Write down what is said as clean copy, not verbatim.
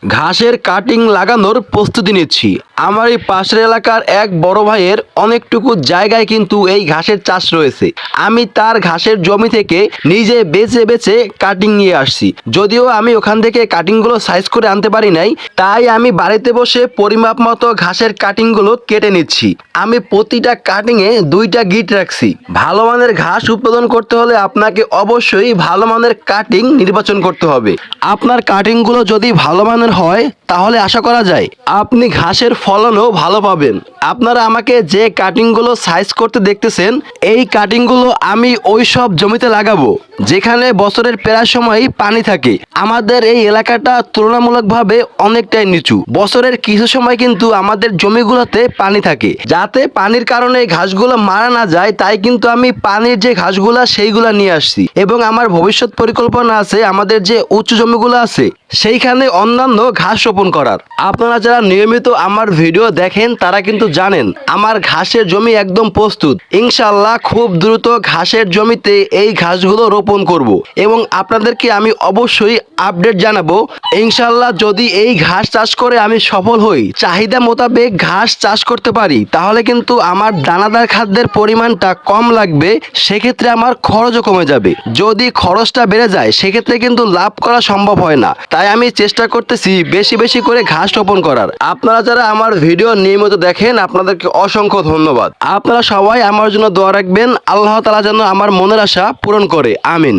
ঘাসের কাটিং লাগানোর প্রস্তুতি নিচ্ছি। আমার এই পাশের এলাকার এক বড় ভাইয়ের অনেকটুকু জায়গায় কিন্তু এই ঘাসের চাষ রয়েছে। আমি তার ঘাসের জমি থেকে নিজে বেছে বেছে কাটিং নিয়ে আসছি। যদিও আমি ওখান থেকে কাটিংগুলো সাইজ করে আনতে পারি নাই, তাই আমি বাড়িতে বসে পরিমাপ মতো ঘাসের কাটিংগুলো কেটে নিচ্ছি। আমি প্রতিটা কাটিংয়ে 2টা গিট রাখছি। ভালো মানের ঘাস উৎপাদন করতে হলে আপনাকে অবশ্যই ভালো মানের কাটিং নির্বাচন করতে হবে। আপনার কাটিংগুলো যদি ভালো মানের হয় তাহলে আশা করা যায় আপনি ঘাসের ফলনও ভালো পাবেন। আপনারা আমাকে যে কাটিংগুলো সাইজ করতে দেখতেছেন, এই কাটিংগুলো আমি ওই সব জমিতে লাগাবো যেখানে বছরের প্রায় সময়ই পানি থাকে। আমাদের এই এলাকাটা তুলনামূলকভাবে অনেকটাই নিচু। বছরের কিছু সময় কিন্তু আমাদের জমিগুলোতে পানি থাকে, যাতে পানির কারণে এই ঘাসগুলো মারা না যায়, তাই কিন্তু আমি পানির যে ঘাসগুলা সেইগুলা নিয়ে আসছি। এবং আমার ভবিষ্যৎ পরিকল্পনা আছে আমাদের যে উঁচু জমিগুলো আছে সেইখানে অন্যান্য ঘাস রোপণ করার। আপনারা যারা নিয়মিত আমার ভিডিও দেখেন তারা কিন্তু জানেন আমার ঘাসের জমি একদম প্রস্তুত। ইনশাল্লাহ খুব দ্রুত ঘাসের জমিতে এই ঘাসগুলো রোপণ করব এবং আপনাদেরকে আমি অবশ্যই আপডেট জানাবো। ইনশাল্লাহ যদি এই ঘাস চাষ করে আমি সফল হই, চাহিদা মোতাবেক ঘাস চাষ করতে পারি, তাহলে কিন্তু আমার দানাদার খাদ্যের পরিমাণটা কম লাগবে, সেক্ষেত্রে আমার খরচও কমে যাবে। যদি খরচটা বেড়ে যায় সেক্ষেত্রে কিন্তু লাভ করা সম্ভব হয় না। তাই আমি চেষ্টা করতেছি বেশি বেশি করে ঘাস রোপণ করার। আপনারা যারা আমার ভিডিও নিয়মিত দেখেন আপনাদেরকে অসংখ্য ধন্যবাদ। আপনারা সবাই আমার জন্য দোয়া রাখবেন। আল্লাহ তাআলা যেন আমার মনের আশা পূরণ করে, আমিন।